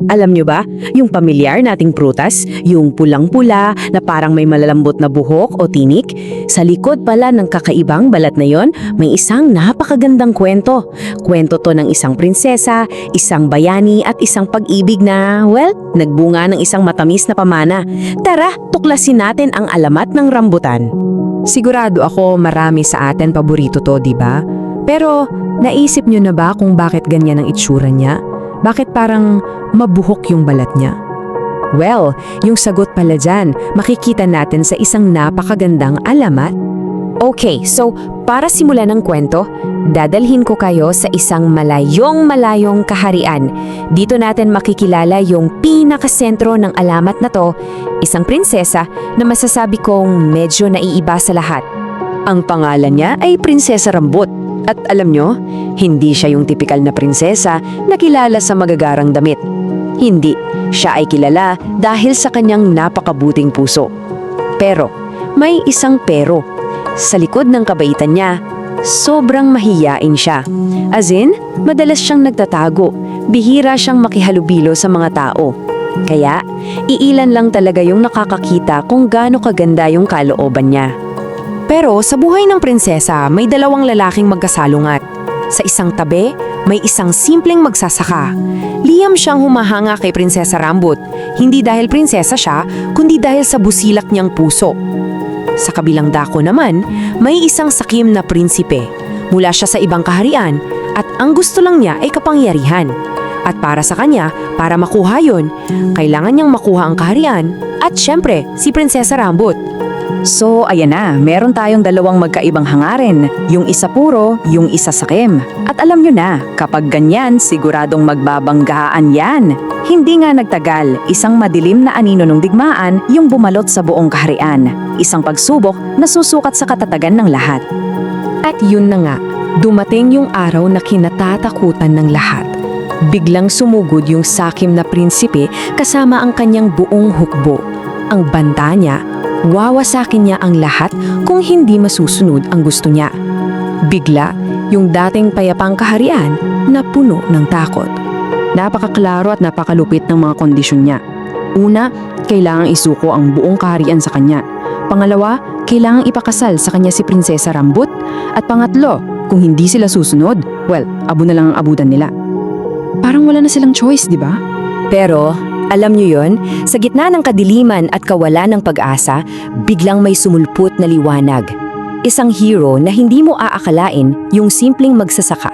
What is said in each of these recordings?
Alam nyo ba, yung pamilyar nating prutas, yung pulang-pula na parang may malalambot na buhok o tinik, sa likod pala ng kakaibang balat na yon, may isang napakagandang kwento. Kwento to ng isang prinsesa, isang bayani at isang pag-ibig na, well, nagbunga ng isang matamis na pamana. Tara, tuklasin natin ang alamat ng rambutan. Sigurado ako marami sa atin paborito to, di ba? Pero naisip nyo na ba kung bakit ganyan ang itsura niya? Bakit parang mabuhok yung balat niya? Well, yung sagot pala dyan, makikita natin sa isang napakagandang alamat. Okay, so para simulan ng kwento, dadalhin ko kayo sa isang malayong kaharian. Dito natin makikilala yung pinakasentro ng alamat na to, isang prinsesa na masasabi kong medyo naiiba sa lahat. Ang pangalan niya ay Prinsesa Rambut. At alam nyo, hindi siya yung tipikal na prinsesa na kilala sa magagarang damit. Hindi, siya ay kilala dahil sa kanyang napakabuting puso. Pero, may isang pero. Sa likod ng kabaitan niya, sobrang mahiyain siya. As in, madalas siyang nagtatago, bihira siyang makihalubilo sa mga tao. Kaya, iilan lang talaga yung nakakakita kung gaano kaganda yung kalooban niya. Pero sa buhay ng prinsesa, may dalawang lalaking magkasalungat. Sa isang tabi, may isang simpleng magsasaka. Liham siyang humahanga kay Prinsesa Rambut, hindi dahil prinsesa siya, kundi dahil sa busilak niyang puso. Sa kabilang dako naman, may isang sakim na prinsipe. Mula siya sa ibang kaharian, at ang gusto lang niya ay kapangyarihan. At para sa kanya, para makuha yon, kailangan niyang makuha ang kaharian, at syempre, si Prinsesa Rambut. So, ayan na, meron tayong dalawang magkaibang hangarin. Yung isa puro, yung isa sakim. At alam nyo na, kapag ganyan, siguradong magbabanggaan yan. Hindi nga nagtagal, isang madilim na anino ng digmaan yung bumalot sa buong kaharian. Isang pagsubok na susukat sa katatagan ng lahat. At yun na nga, dumating yung araw na kinatatakutan ng lahat. Biglang sumugod yung sakim na prinsipe kasama ang kanyang buong hukbo. Ang banta niya, wawasakin niya ang lahat kung hindi masusunod ang gusto niya. Bigla, yung dating payapang kaharian na puno ng takot. Napakaklaro at napakalupit ng mga kondisyon niya. Una, kailangang isuko ang buong kaharian sa kanya. Pangalawa, kailangang ipakasal sa kanya si Prinsesa Rambut. At pangatlo, kung hindi sila susunod, well, abo na lang ang abutan nila. Parang wala na silang choice, di ba? Pero, alam nyo yon, sa gitna ng kadiliman at kawalan ng pag-asa, biglang may sumulpot na liwanag. Isang hero na hindi mo aakalain yung simpleng magsasaka.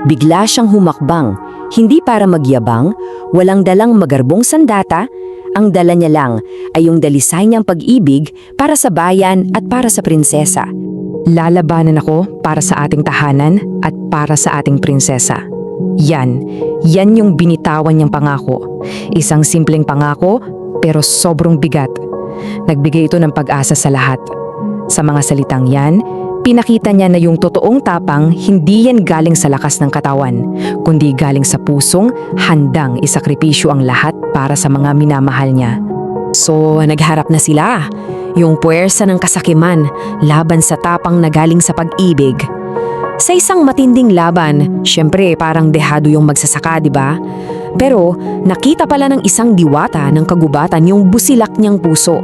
Bigla siyang humakbang, hindi para magyabang, walang dalang magarbong sandata, ang dala niya lang ay yung dalisay niyang pag-ibig para sa bayan at para sa prinsesa. Lalabanan ako para sa ating tahanan at para sa ating prinsesa. Yan yung binitawan niyang pangako. Isang simpleng pangako, pero sobrang bigat. Nagbigay ito ng pag-asa sa lahat. Sa mga salitang yan, pinakita niya na yung totoong tapang hindi yan galing sa lakas ng katawan, kundi galing sa pusong handang isakripisyo ang lahat para sa mga minamahal niya. So, nagharap na sila. Yung puwersa ng kasakiman laban sa tapang na galing sa pag-ibig. Sa isang matinding laban, syempre parang dehado yung magsasaka, di ba? Pero nakita pala ng isang diwata ng kagubatan yung busilak niyang puso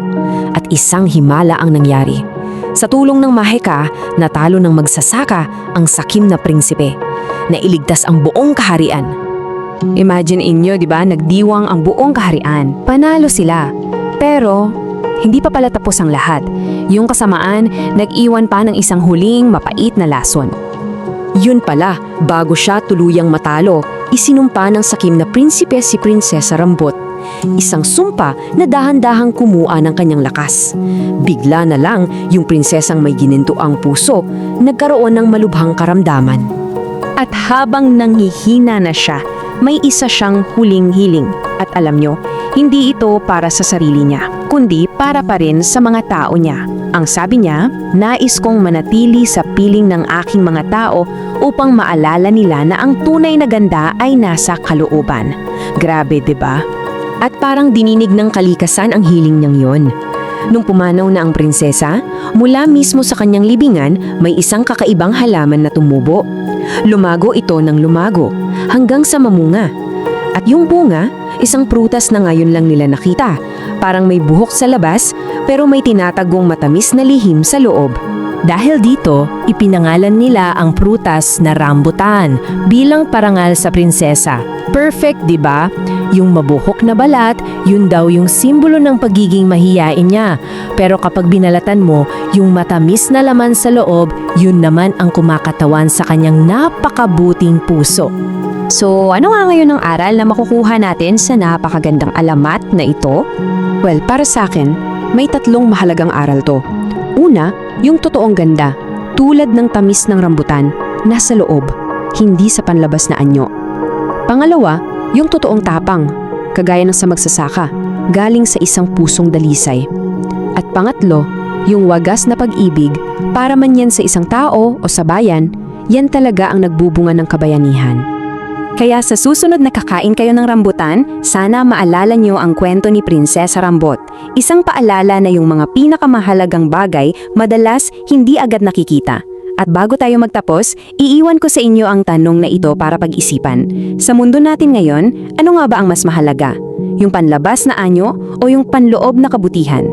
at isang himala ang nangyari. Sa tulong ng mahika, natalo ng magsasaka ang sakim na prinsipe na iligtas ang buong kaharian. Imagine inyo, di ba, nagdiwang ang buong kaharian. Panalo sila. Pero hindi pa pala tapos ang lahat. Yung kasamaan, nag-iwan pa ng isang huling mapait na lason. Yun pala, bago siya tuluyang matalo, isinumpa ng sakim na prinsipe si Prinsesa Rambut. Isang sumpa na dahan-dahang kumuha ng kanyang lakas. Bigla na lang yung prinsesang may ginintuang puso, nagkaroon ng malubhang karamdaman. At habang nanghihina na siya, may isa siyang huling hiling. At alam nyo, hindi ito para sa sarili niya, kundi para pa rin sa mga tao niya. Ang sabi niya, nais kong manatili sa piling ng aking mga tao upang maalala nila na ang tunay na ganda ay nasa kalooban. Grabe, 'di ba? At parang dininig ng kalikasan ang hiling niyang yon. Nung pumanaw na ang prinsesa, mula mismo sa kanyang libingan may isang kakaibang halaman na tumubo. Lumago ito ng lumago hanggang sa mamunga. At yung bunga, isang prutas na ngayon lang nila nakita. Parang may buhok sa labas, pero may tinatagong matamis na lihim sa loob. Dahil dito, ipinangalan nila ang prutas na rambutan bilang parangal sa prinsesa. Perfect, di ba? Yung mabuhok na balat, yun daw yung simbolo ng pagiging mahiyain niya. Pero kapag binalatan mo, yung matamis na laman sa loob, yun naman ang kumakatawan sa kanyang napakabuting puso. So, ano nga ngayon ang aral na makukuha natin sa napakagandang alamat na ito? Well, para sa akin, may 3 mahalagang aral to. Una, yung totoong ganda, tulad ng tamis ng rambutan, nasa loob, hindi sa panlabas na anyo. Pangalawa, yung totoong tapang, kagaya ng sa magsasaka, galing sa isang pusong dalisay. At pangatlo, yung wagas na pag-ibig, para man yan sa isang tao o sa bayan, yan talaga ang nagbubunga ng kabayanihan. Kaya sa susunod na kakain kayo ng rambutan, sana maalala niyo ang kwento ni Prinsesa Rambut. Isang paalala na yung mga pinakamahalagang bagay madalas hindi agad nakikita. At bago tayo magtapos, iiwan ko sa inyo ang tanong na ito para pag-isipan. Sa mundo natin ngayon, ano nga ba ang mas mahalaga? Yung panlabas na anyo o yung panloob na kabutihan?